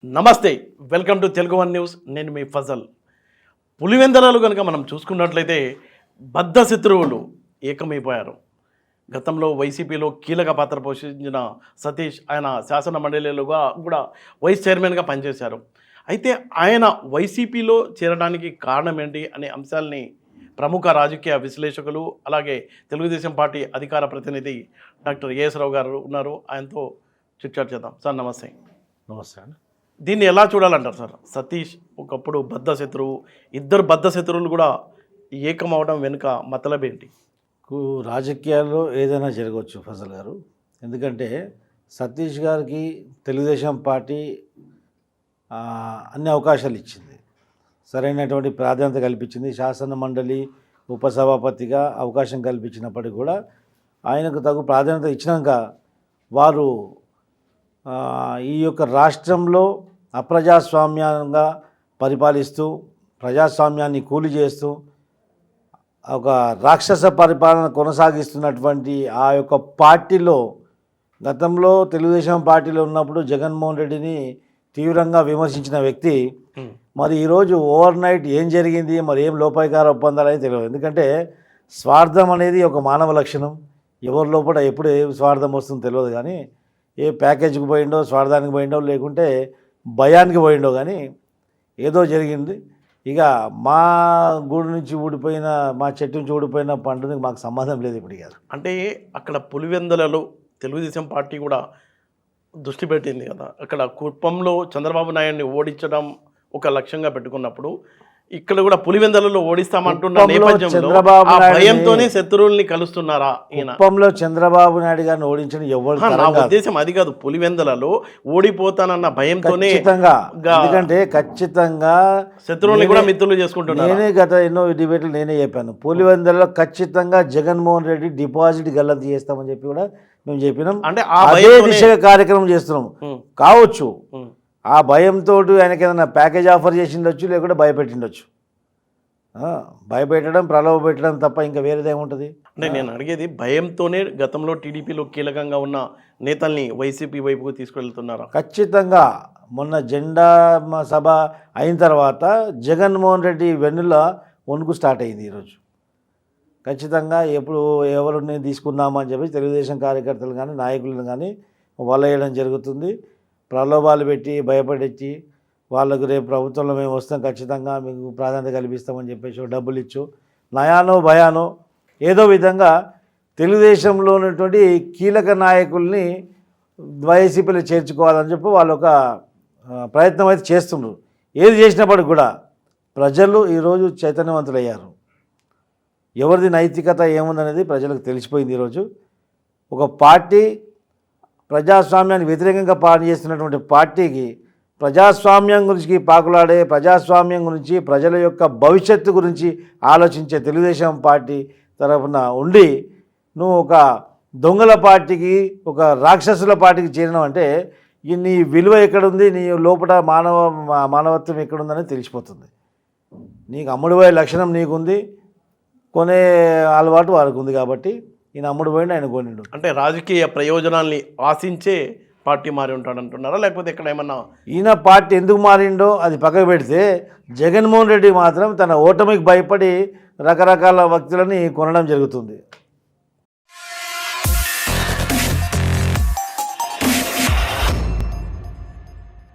నమస్తే, welcome to Telugu one news. నేను మీ ఫజల్. పులివెందలాలు కనుక మనం చూసుకున్నట్లయితే బద్ధ శత్రువులు ఏకమైపోయారు. గతంలో వైసీపీలో కీలక పాత్ర పోషించిన సతీష్, ఆయన శాసన మండలిలోగా కూడా వైస్ చైర్మన్గా పనిచేశారు. అయితే ఆయన వైసీపీలో చేరడానికి కారణం ఏంటి అనే అంశాలని ప్రముఖ రాజకీయ విశ్లేషకులు, అలాగే తెలుగుదేశం పార్టీ అధికార ప్రతినిధి డాక్టర్ ఏఎస్ రావు గారు ఉన్నారు. ఆయనతో చిట్చాట్ చేద్దాం. సార్ నమస్తే. నమస్తే అండి. దీన్ని ఎలా చూడాలంటారు సార్? సతీష్ ఒకప్పుడు బద్ధ శత్రువు, ఇద్దరు బద్ధ శత్రువులు కూడా ఏకమవడం వెనుక మతలబ్ ఏంటి? రాజకీయాల్లో ఏదైనా జరగవచ్చు ఫజల్ గారు. ఎందుకంటే సతీష్ గారికి తెలుగుదేశం పార్టీ అన్ని అవకాశాలు ఇచ్చింది, సరైనటువంటి ప్రాధాన్యత కల్పించింది. శాసన మండలి ఉపసభాపతిగా అవకాశం కల్పించినప్పటికీ కూడా ఆయనకు తగు ప్రాధాన్యత ఇచ్చినాక వారు ఈ యొక్క రాష్ట్రంలో అప్రజాస్వామ్యంగా పరిపాలిస్తూ, ప్రజాస్వామ్యాన్ని కూలి చేస్తూ ఒక రాక్షస పరిపాలన కొనసాగిస్తున్నటువంటి ఆ యొక్క పార్టీలో, గతంలో తెలుగుదేశం పార్టీలో ఉన్నప్పుడు జగన్మోహన్ రెడ్డిని తీవ్రంగా విమర్శించిన వ్యక్తి మరి ఈరోజు ఓవర్ నైట్ ఏం జరిగింది, మరి ఏం లోపాయికార ఒప్పందాలు అయితే తెలియదు. ఎందుకంటే స్వార్థం అనేది ఒక మానవ లక్షణం. ఎవరి లోపల ఎప్పుడు ఏ స్వార్థం వస్తుందో తెలియదు. కానీ ఏ ప్యాకేజీకి పోయిండో, స్వార్థానికి పోయిండో, లేకుంటే భయానికి పోయిండో, కానీ ఏదో జరిగింది. ఇక మా గూడు నుంచి ఊడిపోయిన, మా చెట్టు నుంచి ఊడిపోయిన పండుగకి మాకు సంబంధం లేదు ఇప్పుడు. కాదు అంటే అక్కడ పులివెందులలో తెలుగుదేశం పార్టీ కూడా దృష్టి పెట్టింది కదా. అక్కడ కుప్పంలో చంద్రబాబు నాయుడిని ఓడించడం ఒక లక్ష్యంగా పెట్టుకున్నప్పుడు ఇక్కడ కూడా పులివెందులలో ఓడిస్తామంటున్న నేపథ్యంలో ఆ భయంతోనే శత్రువుల్ని కలుస్తున్నారా? కుప్పంలో చంద్రబాబు నాయుడు గారిని ఓడించడం ఎవరు? నా ఉద్దేశం అది కాదు. పులివెందులలో ఓడిపోతానన్న భయంతోనే, ఎందుకంటే ఖచ్చితంగా శత్రువుల్ని కూడా మిత్రులు చేసుకుంటున్నారు. నేనే గత ఎన్నో డిబేట్లు నేనే చెప్పాను, పులివెందులలో ఖచ్చితంగా జగన్మోహన్ రెడ్డి డిపాజిట్ గల్లంత చేస్తామని చెప్పి కూడా మేము చెప్పినాం. అంటే అదే దిశగా కార్యక్రమం చేస్తున్నాం. కావచ్చు ఆ భయంతో ఆయనకి ఏదైనా ప్యాకేజ్ ఆఫర్ చేసిండొచ్చు, లేకుంటే భయపెట్టిండొచ్చు. భయపెట్టడం, ప్రలోభ పెట్టడం తప్ప ఇంకా వేరేదేముంటుంది? అంటే నేను అడిగేది, భయంతోనే గతంలో టీడీపీలో కీలకంగా ఉన్న నేతల్ని వైసీపీ వైపుకు తీసుకెళ్తున్నారా? ఖచ్చితంగా. మొన్న జెండా సభ అయిన తర్వాత జగన్మోహన్ రెడ్డి వెన్నుల వణుకు స్టార్ట్ అయింది ఈరోజు. ఖచ్చితంగా ఎప్పుడు ఎవరిని తీసుకుందామని చెప్పి తెలుగుదేశం కార్యకర్తలు కానీ నాయకులను కానీ వలయడం జరుగుతుంది. ప్రలోభాలు పెట్టి భయపడించి వాళ్ళకు రేపు ప్రభుత్వంలో మేము వస్తాం, ఖచ్చితంగా మీకు ప్రాధాన్యత కల్పిస్తామని చెప్పేసి డబ్బులు ఇచ్చు, నయానో భయానో ఏదో విధంగా తెలుగుదేశంలో ఉన్నటువంటి కీలక నాయకుల్ని వైసీపీలో చేర్చుకోవాలని చెప్పి వాళ్ళు ఒక ప్రయత్నం అయితే చేస్తున్నారు. ఏది చేసినప్పటికి కూడా ప్రజలు ఈరోజు చైతన్యవంతులయ్యారు. ఎవరిది నైతికత ఏముందనేది ప్రజలకు తెలిసిపోయింది. ఈరోజు ఒక పార్టీ ప్రజాస్వామ్యానికి వ్యతిరేకంగా పనిచేస్తున్నటువంటి పార్టీకి ప్రజాస్వామ్యం గురించి పాకులాడే, ప్రజాస్వామ్యం గురించి, ప్రజల యొక్క భవిష్యత్తు గురించి ఆలోచించే తెలుగుదేశం పార్టీ తరఫున ఉండి నువ్వు ఒక దొంగల పార్టీకి, ఒక రాక్షసుల పార్టీకి చేరినావంటే నీ విలువ ఎక్కడుంది, నీ లోపల మానవత్వం ఎక్కడుందని తెలిసిపోతుంది. నీకు అమ్ముడుపోయే లక్షణం నీకుంది, కొనే అలవాటు వారికి ఉంది. కాబట్టి ఈయన అమ్ముడు పోయిండు, ఆయన కొనిండు. అంటే రాజకీయ ప్రయోజనాల్ని ఆశించే పార్టీ మారి ఉంటాడు అంటున్నారా, లేకపోతే ఇక్కడ ఏమన్నా? ఈయన పార్టీ ఎందుకు మారిండో అది పక్కకు పెడితే, జగన్మోహన్ రెడ్డి మాత్రం తన ఓటమికి భయపడి రకరకాల వ్యక్తులని కొనడం జరుగుతుంది.